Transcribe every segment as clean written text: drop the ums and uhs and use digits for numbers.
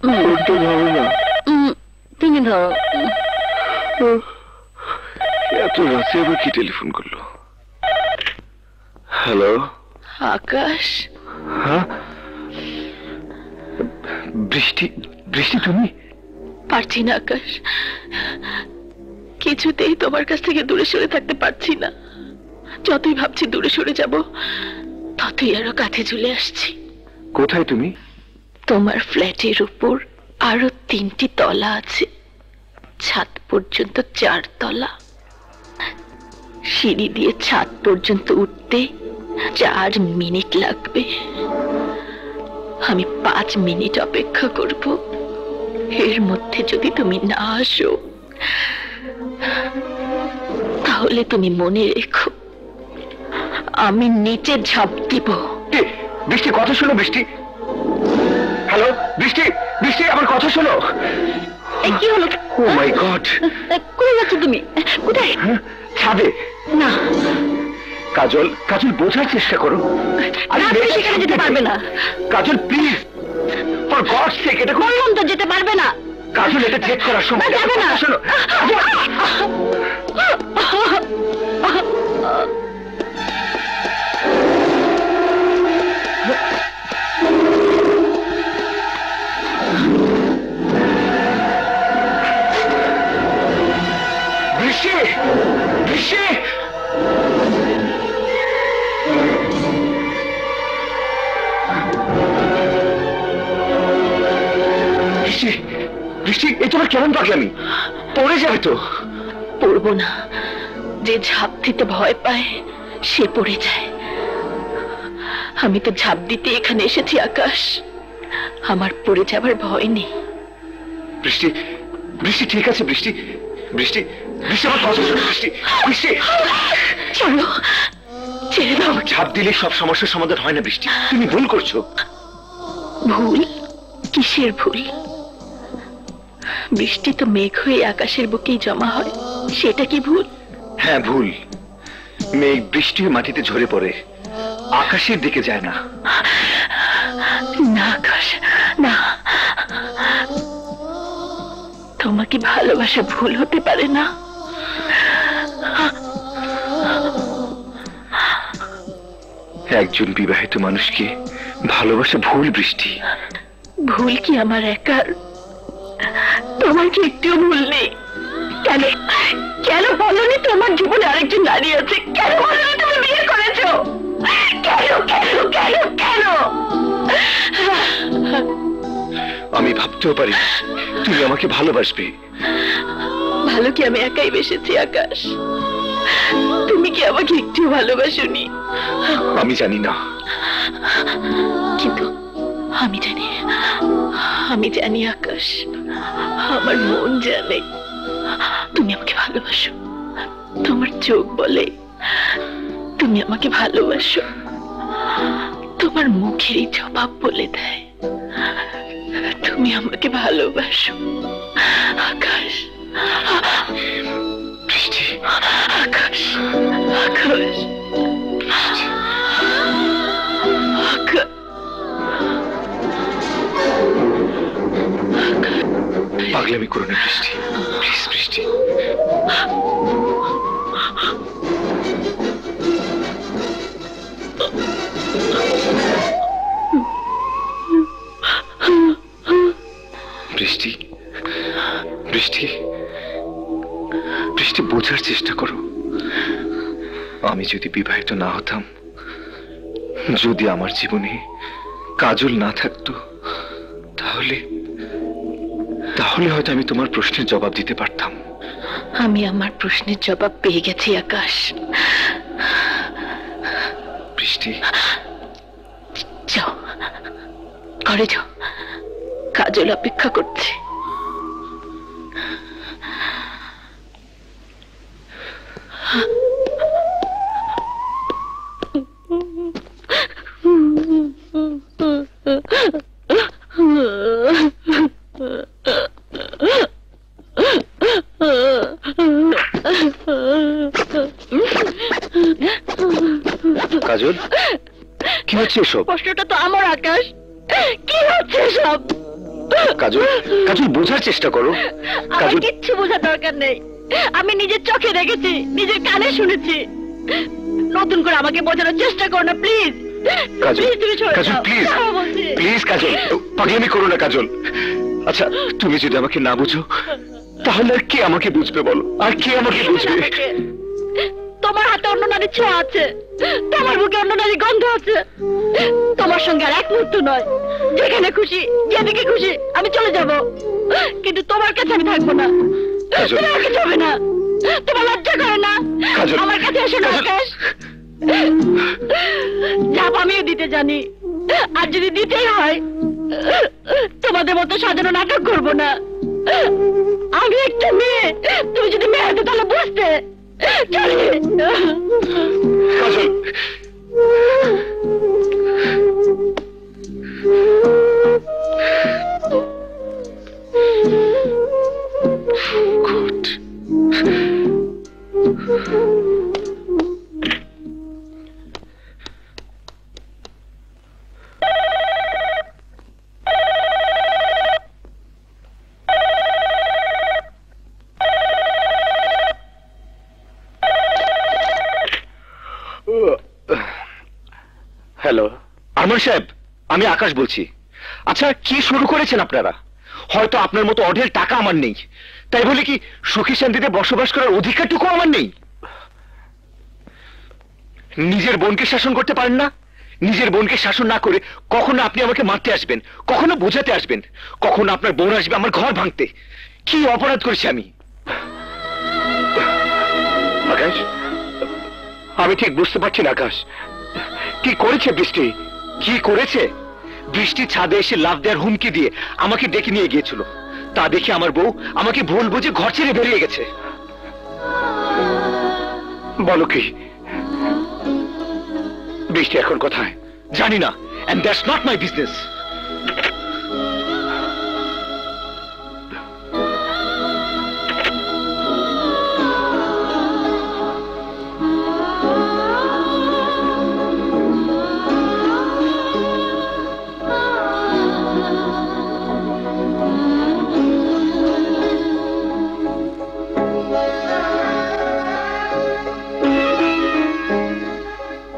ফোনটা ধরো না। তুমি ধরো। এত রাতে আবার কি টেলিফোন করলো? হ্যালো আকাশ। হ্যাঁ বৃষ্টি, বৃষ্টি তুমি? পারছি না আকাশ, কিছুতেই তোমার কাছ থেকে দূরে সরে থাকতে পারছি না। যতই ভাবছি দূরে সরে যাব, ততই আরো কাছে চলে আসছি। কোথায় তুমি? তোমার ফ্ল্যাটের উপর আরো 3টি তলা আছে, ছাদ পর্যন্ত 4 তলা। সিঁড়ি দিয়ে ছাদ পর্যন্ত উঠতে 4 মিনিট লাগবে। আমি 5 মিনিট অপেক্ষা করব। এর মধ্যে যদি তুমি না আসো, তাহলে তুমি মনে রেখো, আমি নিচে ঝাঁপ দিব। বৃষ্টি কথা শোনো। বৃষ্টি, হ্যালো বৃষ্টি, বৃষ্টি আমার কথা শোনো। কি হলো? ও মাই গড, কোথায় যাচ্ছ তুমি? কোথায়? ছাদে। না কাজল, কাজল বোঝার চেষ্টা করো। সেখানে যেতে পারবে না। কাজল প্লিজ, ফর গডস সেক, এটা বললাম তো যেতে পারবে না। কাজল, এটা চেক করার সময় যাবে না। শোনো বৃষ্টি, বৃষ্টি, বৃষ্টি, বৃষ্টি, এ তোমার কেমন পাগলামি? পড়ে যাবে তো। পড়বো না, যে ঝাঁপ দিতে ভয় পায় সে পড়ে যায়। আমি তো ঝাঁপ দিতে এখানে এসেছি আকাশ, আমার পড়ে যাবার ভয় নেই। বৃষ্টি, বৃষ্টি ঠিক আছে। বৃষ্টি, বৃষ্টি, বৃষ্টি আমার কথা শোনো। বৃষ্টি, বৃষ্টি, চলো, ছেড়ে দাও। ঝাঁপ দিলে সব সমস্যার সমাধান হয় না বৃষ্টি, তুমি ভুল করছো। ভুল? কিসের ভুল? বৃষ্টি তো মেঘ হয়ে আকাশের বুকেই জমা হয়, সেটা কি ভুল? হ্যাঁ ভুল। মেঘ বৃষ্টি হয়ে মাটিতে ঝরে পড়ে, আকাশের দিকে যায় না। না আকাশ, না। তোমাকে ভালোবাসা ভুল হতে পারে না। একজন বিবাহিত মানুষকে ভালোবাসা ভুল বৃষ্টি? ভুল কি আমার একার? তোমার কি একটুও ভুল নেই? কেন, কেন বলনি তোমার জীবনে আরেকজন নারী আছে? কেন বলনি তুমি বিয়ে করেছো? কেন, কেন, কেন, কেন? আমি ভাবতেও পারি তুমি আমাকে ভালোবাসবে। ভালো কি আমি একাই বেসেছি আকাশ? তুমি কি আমাকে একটু ভালোবাসোনি? আমি জানি না, কিন্তু আমি জানি, আমি জানি আকাশ, আমার মন জানে তুমি আমাকে ভালোবাসো। তোমার চোখ বলে তুমি আমাকে ভালোবাসো, তোমার মুখেরই জবাব বলে দেয় তুমি আমাকে ভালোবাসো। আকাশ, বৃষ্টি, আকাশ, আকাশ, আকাশ। পাগলামি করো না বৃষ্টি, প্লিজ বৃষ্টি। বৃষ্টি, বৃষ্টি, বৃষ্টি বোঝার চেষ্টা করো। আমি যদি বিবাহিত না হতাম, যদি আমার জীবনে কাজল না থাকতো, তাহলে তাহলে হয়তো আমি তোমার প্রশ্নের জবাব দিতে পারতাম। আমি আমার প্রশ্নের জবাব পেয়ে গেছি আকাশ। বৃষ্টি, যাও, ঘরে যাও, কাজল অপেক্ষা করছে। কাজল, কি হচ্ছে এসব? প্রশ্নটা তো আমার, আকাশ। কি হচ্ছে সব? কাজল, কাজল বোঝার চেষ্টা করো। আমার কিচ্ছু বোঝার দরকার নেই। আমি নিজের চোখে দেখেছি, নিজের কানে শুনেছি। নতুন করে আমাকে বোঝানোর চেষ্টা করো না, প্লিজ। কাজল, তুমি সরে কাজল, যাও। প্লিজ, যাও বলছি। প্লিজ কাজল, পাগলামি করো না কাজল। আচ্ছা, তুমি যদি আমাকে না বুঝো তাহলে আর কে আমাকে বুঝবে বলো? আর কে আমাকে বুঝবে? তোমার হাতে অন্য নারীর ছোঁয়া আছে, তোমার বুকে অন্য নারীর গন্ধ আছে। তোমার সঙ্গে আর এক মুহূর্ত নয়, যেখানে খুশি যেদিকে খুশি আমি চলে যাব, কিন্তু তোমার কাছে আমি থাকবো না। কাজল, তুমি আমাকে যাবে না। তোমার লজ্জা করে না? কাজল, আমার কাছে এসো না আকাশ। চাপ আমিও দিতে জানি, আর যদি দিতেই হয় তোমাদের মতো সাজানো নাটক করবো না। আমি একটা মেয়ে, তুমি যদি মেয়ে হতো তাহলে বুঝতে। চলে কাজল, গুড। হ্যালো, আরমান সাহেব, আমি আকাশ বলছি। আচ্ছা, কি শুরু করেছেন আপনারা? হয়তো আপনার মতো অঢেল টাকা আমার নেই, তাই বলে কি সুখী শান্তিতে বসবাস করার অধিকারটুকু আমার নেই? নিজের বোনকে শাসন করতে পারেন না? নিজের বোনকে শাসন না করে কখনো আপনি আমাকে মারতে আসবেন, কখনো বোঝাতে আসবেন, কখনো আপনার বোন আসবে আমার ঘর ভাঙতে। কি অপরাধ করেছি আমি? আকাশ, আমি ঠিক বুঝতে পারছি না আকাশ, কি করেছে বৃষ্টি? কি করেছে? বৃষ্টি ছাদে এসে লাফ দেওয়ার হুমকি দিয়ে আমাকে ডেকে নিয়ে গিয়েছিল। তা দেখে আমার বউ আমাকে ভুল বুঝে ঘর ছেড়ে বেরিয়ে গেছে। বলো কি? বৃষ্টি এখন কোথায়? জানি না, and that's not my business.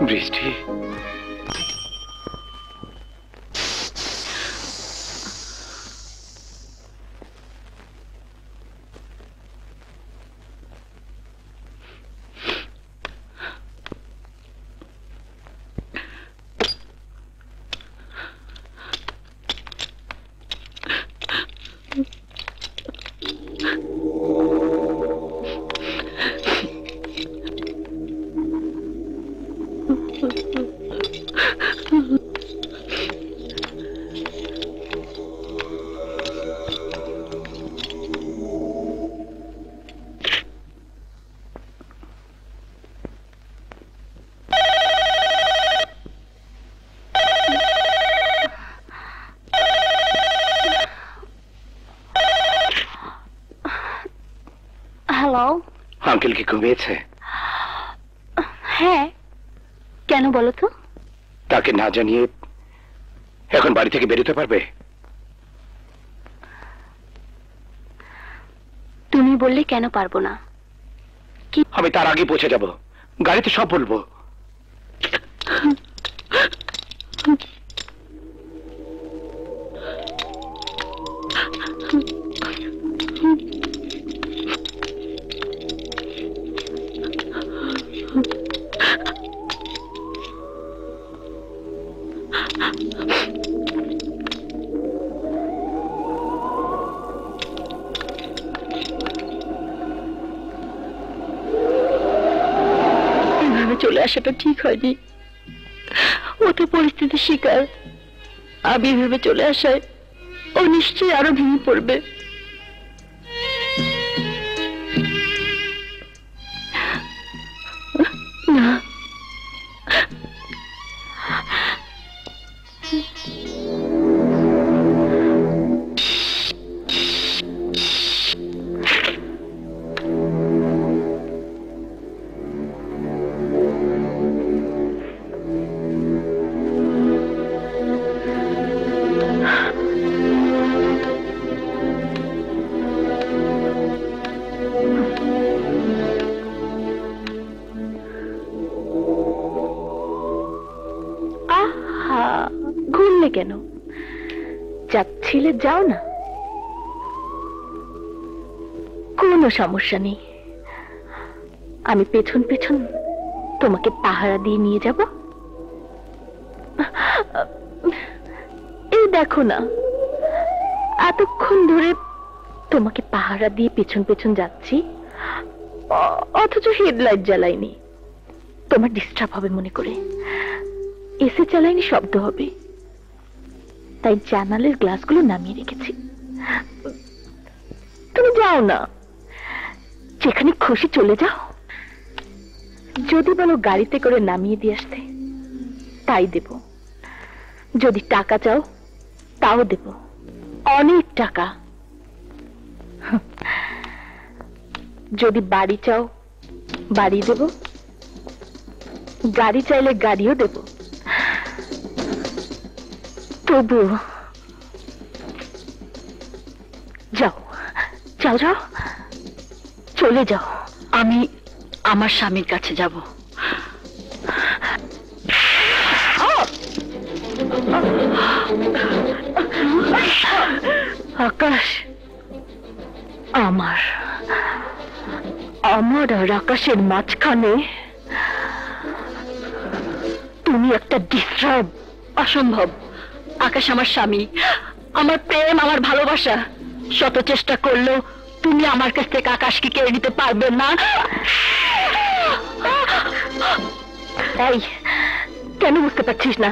বৃষ্টি, হ্যালো। আঙ্কেল কি ঘুমিয়েছে? হ্যাঁ, কেন বলো তো? তাকে না জানিয়ে এখন বাড়ি থেকে বেরোতে পারবে? তুমি বললে কেন পারবো না? আমি তার আগে পৌঁছে যাব, গাড়িতে সব বলবো। চলে আসাটা ঠিক হয়নি। ও তো পরিস্থিতির শিকার। আমি ভেবে চলে আসায় ও নিশ্চয়ই আরো ভেঙে পড়বে। না, কেন? যাচ্ছিলে যাও না, কোনো সমস্যা নেই। আমি পেছন পেছন তোমাকে পাহারা দিয়ে নিয়ে যাব। এই দেখো না, এতক্ষণ ধরে তোমাকে পাহারা দিয়ে পেছন পেছন যাচ্ছি, অথচ হেডলাইট জ্বালাইনি। তোমার ডিস্টার্ব হবে মনে করে এসে চালাইনি, শব্দ হবে, তাই জানালের গ্লাসগুলো নামিয়ে রেখেছি। তুমি যাও না, যেখানে খুশি চলে যাও। যদি বলো গাড়িতে করে নামিয়ে দিয়ে আসতে, তাই দেব। যদি টাকা চাও তাও দেব, অনেক টাকা। যদি বাড়ি চাও বাড়ি দেব, গাড়ি চাইলে গাড়িও দেব। তবু যাও যাও যাও, চলে যাও। আমি আমার স্বামীর কাছে যাব। আকাশ আমার, আমার আর আকাশের মাঝখানে তুমি একটা ডিস্টার্ব। অসম্ভব। আকাশ আমার স্বামী, আমার প্রেম, আমার ভালোবাসা। শত চেষ্টা করলেও তুমি আমার কাছ থেকে আকাশকে কেড়ে নিতে পারবে না। এই, কেন বুঝতে পারছিস না?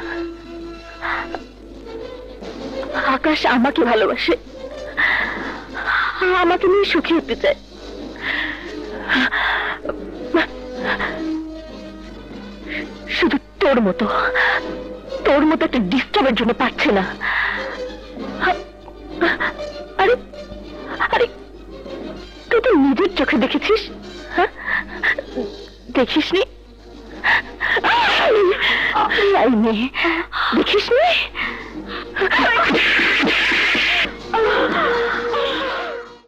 আকাশ আমাকে ভালোবাসে, আমাকে নিয়ে সুখী হতে চায়। শুধু তোর মতো একটা ডিস্টার্বের জন্য পারছে না। আরে আরে, তুই তো নিজের চোখে দেখেছিস, হ্যাঁ? দেখিসনি? দেখিসনি?